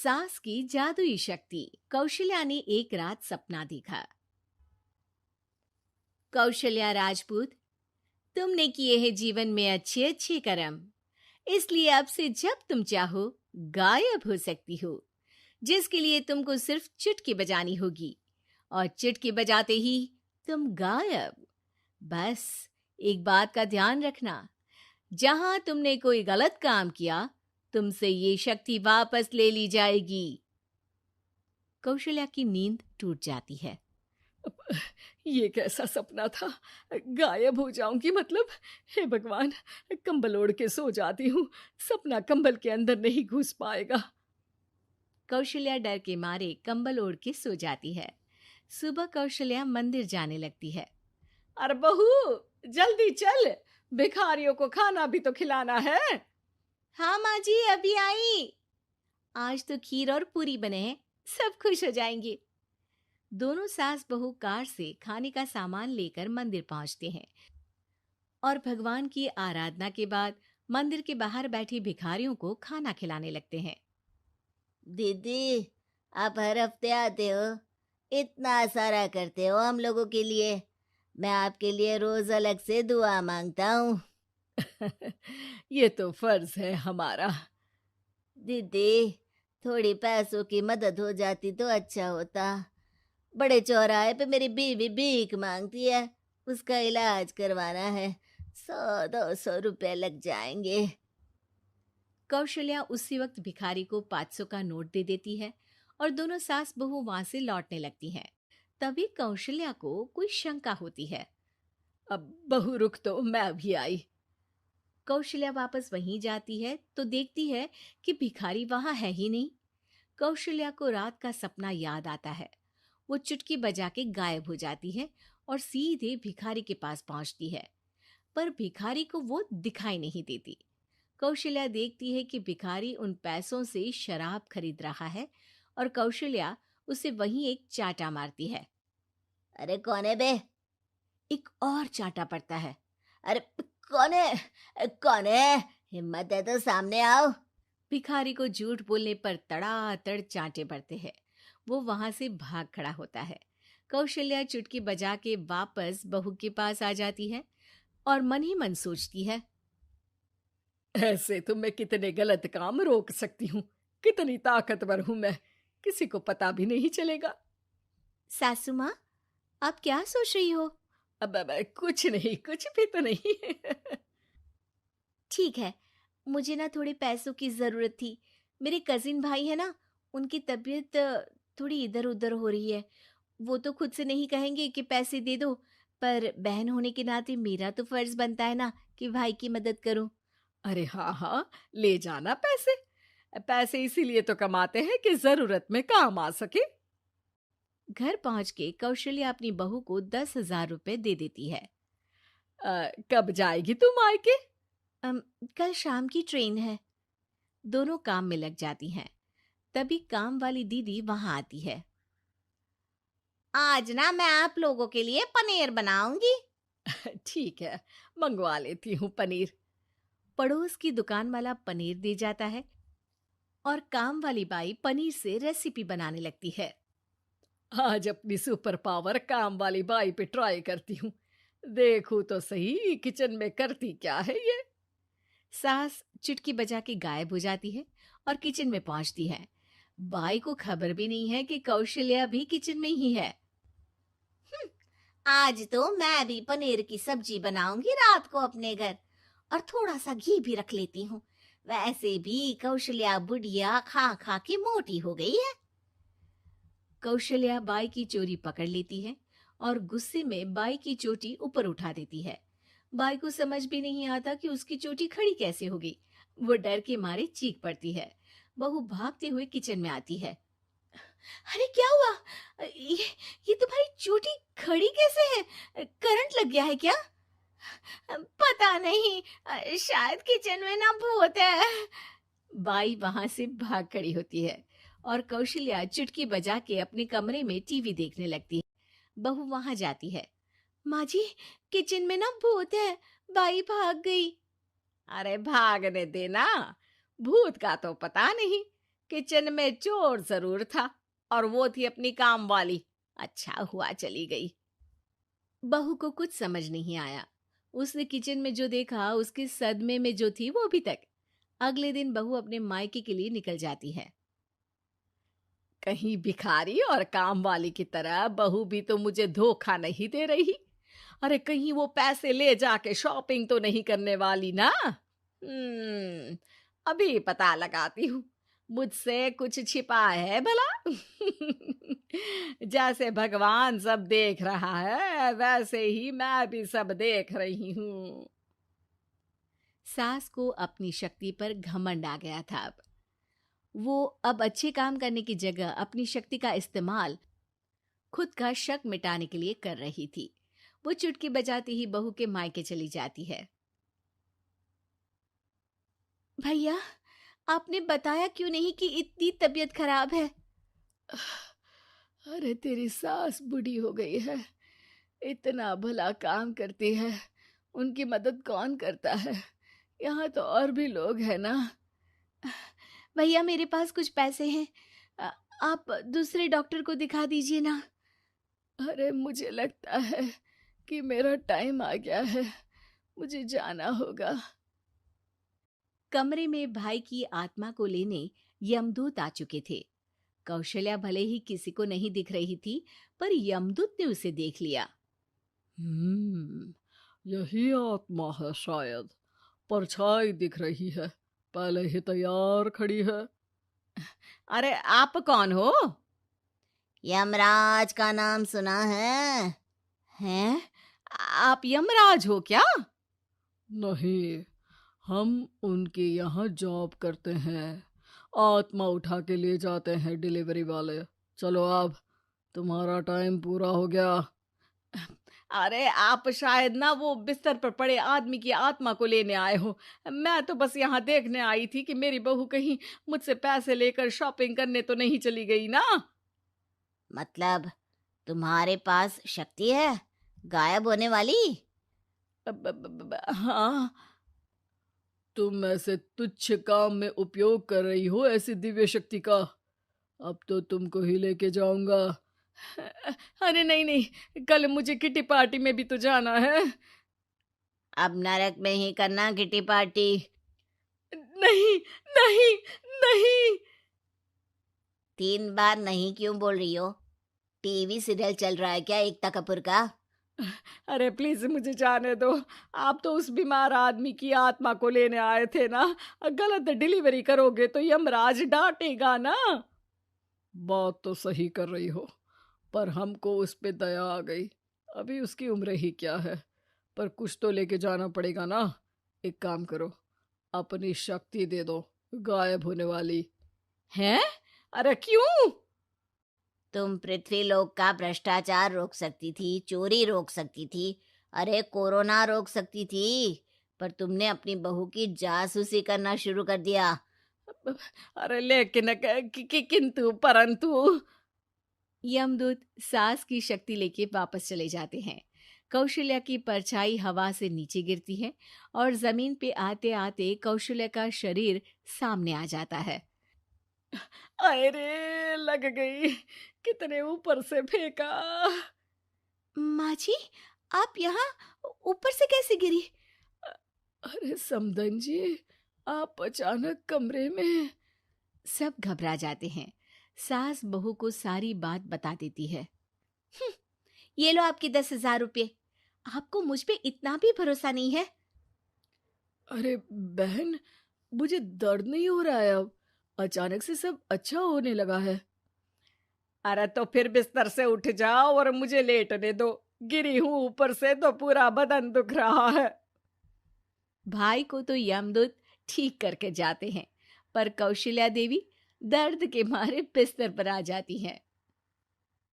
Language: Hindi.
सास की जादुई शक्ति। कौशल्या ने एक रात सपना देखा। कौशल्या राजपूत, तुमने किए हैं जीवन में अच्छे अच्छे कर्म, इसलिए अब से जब तुम चाहो गायब हो सकती हो, जिसके लिए तुमको सिर्फ चुटकी बजानी होगी और चुटकी बजाते ही तुम गायब। बस एक बात का ध्यान रखना, जहां तुमने कोई गलत काम किया तुमसे ये शक्ति वापस ले ली जाएगी। कौशल्या की नींद टूट जाती है। ये कैसा सपना था? गायब हो जाऊंगी मतलब? हे भगवान, कंबल ओढ़ के सो जाती हूँ, सपना कंबल के अंदर नहीं घुस पाएगा। कौशल्या डर के मारे कंबल ओढ़ के सो जाती है। सुबह कौशल्या मंदिर जाने लगती है। अरे बहू, जल्दी चल, भिखारियों को खाना भी तो खिलाना है। हाँ माँ जी, अभी आई। आज तो खीर और पूरी बने हैं, सब खुश हो जाएंगे। दोनों सास बहू कार से खाने का सामान लेकर मंदिर पहुंचते हैं और भगवान की आराधना के बाद मंदिर के बाहर बैठे भिखारियों को खाना खिलाने लगते हैं। दीदी, आप हर हफ्ते आते हो, इतना सारा करते हो हम लोगों के लिए। मैं आपके लिए रोज अलग से दुआ मांगता हूँ। ये तो फर्ज है हमारा। दीदी, थोड़ी पैसों की मदद हो जाती तो अच्छा होता। बड़े चौराहे पे मेरी बीवी भीख मांगती है, उसका इलाज करवाना है, 100-200 रुपए लग जाएंगे। कौशल्या उसी वक्त भिखारी को 500 का नोट दे देती है और दोनों सास बहू वहां से लौटने लगती हैं। तभी कौशल्या को कोई शंका होती है। अब बहू रुक, तो मैं अभी आई। कौशल्या वापस वहीं जाती है तो देखती है कि भिखारी वहां है ही नहीं। कौशल्या को रात का सपना याद आता है। वो चुटकी बजा के गायब हो जाती है और सीधे भिखारी के पास पहुंचती है, पर भिखारी को वो दिखाई नहीं देती। कौशल्या देखती है कि भिखारी उन पैसों से शराब खरीद रहा है और कौशल्या उसे वहीं एक चांटा मारती है। अरे कौन है बे? एक और चांटा पड़ता है। अरे कौन है? कौन है? हिम्मत है तो सामने आओ। भिखारी को झूठ बोलने पर तड़ातड़ चांटे पड़ते हैं। वो वहां से भाग खड़ा होता है। कौशल्या चुटकी बजा के वापस बहू के पास आ जाती है और मन ही मन सोचती है, ऐसे तो मैं कितने गलत काम रोक सकती हूँ, कितनी ताकतवर हूँ मैं, किसी को पता भी नहीं चलेगा। सासू माँ, आप क्या सोच रही हो? अब कुछ नहीं, कुछ भी तो नहीं। ठीक है, मुझे ना थोड़े पैसों की जरूरत थी। मेरे कजिन भाई है ना, उनकी तबीयत थोड़ी इधर उधर हो रही है। वो तो खुद से नहीं कहेंगे कि पैसे दे दो, पर बहन होने के नाते मेरा तो फर्ज बनता है ना कि भाई की मदद करूं। अरे हाँ हाँ, ले जाना पैसे। पैसे इसीलिए तो कमाते हैं कि जरूरत में काम आ सके। घर पहुंच के कौशल्या अपनी बहू को 10,000 रुपए दे देती है। कब जाएगी तुम मायके? कल शाम की ट्रेन है। दोनों काम में लग जाती हैं। तभी काम वाली दीदी वहां आती है। आज ना मैं आप लोगों के लिए पनीर बनाऊंगी। ठीक है, मंगवा लेती हूँ पनीर। पड़ोस की दुकान वाला पनीर दे जाता है और काम वाली बाई पनीर से रेसिपी बनाने लगती है। आज अपनी सुपर पावर काम वाली बाई पे ट्राई करती हूँ, देखूं तो सही किचन में करती क्या है ये। सास चुटकी बजा के गायब हो जाती है और किचन में पहुंचती है। बाई को खबर भी नहीं है कि कौशल्या भी किचन में ही है। आज तो मैं भी पनीर की सब्जी बनाऊंगी रात को अपने घर, और थोड़ा सा घी भी रख लेती हूँ। वैसे भी कौशल्या बुढ़िया खा खा के मोटी हो गई है। कौशल्या बाई की चोरी पकड़ लेती है और गुस्से में बाई की चोटी ऊपर उठा देती है। बाई को समझ भी नहीं आता कि उसकी चोटी खड़ी कैसे हो गई। वो डर के मारे चीख पड़ती है। बहू भागते हुए किचन में आती है। अरे क्या हुआ? ये तुम्हारी चोटी खड़ी कैसे है? करंट लग गया है क्या? पता नहीं, शायद किचन में ना भूत है। बाई वहां से भाग खड़ी होती है और कौशल्या चुटकी बजा के अपने कमरे में टीवी देखने लगती है। बहू वहां जाती है। माँ जी, किचन में ना भूत है, बाई भाग गई। अरे भागने देना, भूत का तो पता नहीं, किचन में चोर जरूर था और वो थी अपनी काम वाली। अच्छा हुआ चली गई। बहू को कुछ समझ नहीं आया। उसने किचन में जो देखा उसके सदमे में जो थी वो अभी तक। अगले दिन बहू अपने मायके के लिए निकल जाती है। कहीं भिखारी और काम वाली की तरह बहू भी तो मुझे धोखा नहीं दे रही। अरे कहीं वो पैसे ले जाके शॉपिंग तो नहीं करने वाली ना। अभी पता लगाती हूँ। मुझसे कुछ छिपा है भला। जैसे भगवान सब देख रहा है वैसे ही मैं भी सब देख रही हूँ। सास को अपनी शक्ति पर घमंड आ गया था। वो अब अच्छे काम करने की जगह अपनी शक्ति का इस्तेमाल खुद का शक मिटाने के लिए कर रही थी। वो चुटकी बजाते ही बहू के मायके चली जाती है। भैया, आपने बताया क्यों नहीं कि इतनी तबीयत खराब है? अरे तेरी सास बूढ़ी हो गई है, इतना भला काम करती है, उनकी मदद कौन करता है? यहाँ तो और भी लोग हैं ना। भैया, मेरे पास कुछ पैसे हैं, आप दूसरे डॉक्टर को दिखा दीजिए ना। अरे मुझे लगता है कि मेरा टाइम आ गया है, मुझे जाना होगा। कमरे में भाई की आत्मा को लेने यमदूत आ चुके थे। कौशल्या भले ही किसी को नहीं दिख रही थी, पर यमदूत ने उसे देख लिया। यही आत्मा है शायद, परछाई दिख रही है, पहले ही तैयार खड़ी है। अरे आप कौन हो? यमराज का नाम सुना है? हैं? आप यमराज हो क्या? नहीं, हम उनके यहाँ जॉब करते हैं, आत्मा उठा के ले जाते हैं डिलीवरी वाले। चलो अब तुम्हारा टाइम पूरा हो गया। अरे आप शायद ना वो बिस्तर पर पड़े आदमी की आत्मा को लेने आए हो। मैं तो बस यहाँ देखने आई थी कि मेरी बहू कहीं मुझसे पैसे लेकर शॉपिंग करने तो नहीं चली गई ना। मतलब तुम्हारे पास शक्ति है गायब होने वाली? हाँ। तुम ऐसे तुच्छ काम में उपयोग कर रही हो ऐसी दिव्य शक्ति का। अब तो तुमको ही लेके जाऊंगा। अरे नहीं नहीं, कल मुझे किटी पार्टी में भी तो जाना है। अब नरक में ही करना किटी पार्टी। नहीं नहीं नहीं। 3 बार नहीं क्यों बोल रही हो? टीवी सीरियल चल रहा है क्या एकता कपूर का? अरे प्लीज मुझे जाने दो। आप तो उस बीमार आदमी की आत्मा को लेने आए थे ना। गलत डिलीवरी करोगे तो यमराज डांटेगा ना। बात तो सही कर रही हो, पर हमको उस पे दया आ गई। अभी उसकी उम्र ही क्या है, पर कुछ तो लेके जाना पड़ेगा ना। एक काम करो, अपनी शक्ति दे दो, गायब होने वाली। हैं? अरे क्यों? तुम पृथ्वीलोक का भ्रष्टाचार रोक सकती थी, चोरी रोक सकती थी, अरे कोरोना रोक सकती थी, पर तुमने अपनी बहू की जासूसी करना शुरू कर दिया। अरे लेकिन किंतु परंतु। यमदूत सास की शक्ति लेके वापस चले जाते हैं। कौशल्या की परछाई हवा से नीचे गिरती है और जमीन पे आते आते कौशल्या का शरीर सामने आ जाता है। अरे लग गई, कितने ऊपर से फेंका। माँ जी, आप यहाँ ऊपर से कैसे गिरी? अरे समधन जी, आप अचानक कमरे में। सब घबरा जाते हैं। सास बहू को सारी बात बता देती है। ये लो आपके 10,000 रुपये। आपको मुझ पे इतना भी भरोसा नहीं है? अरे बहन, मुझे दर्द नहीं हो रहा है, अब अचानक से सब अच्छा होने लगा है। अरे तो फिर बिस्तर से उठ जाओ और मुझे लेटने दो। गिरी हूं ऊपर से तो पूरा बदन दुख रहा है। भाई को तो यमदूत ठीक करके जाते हैं, पर कौशल्या देवी दर्द के मारे बिस्तर पर आ जाती हैं।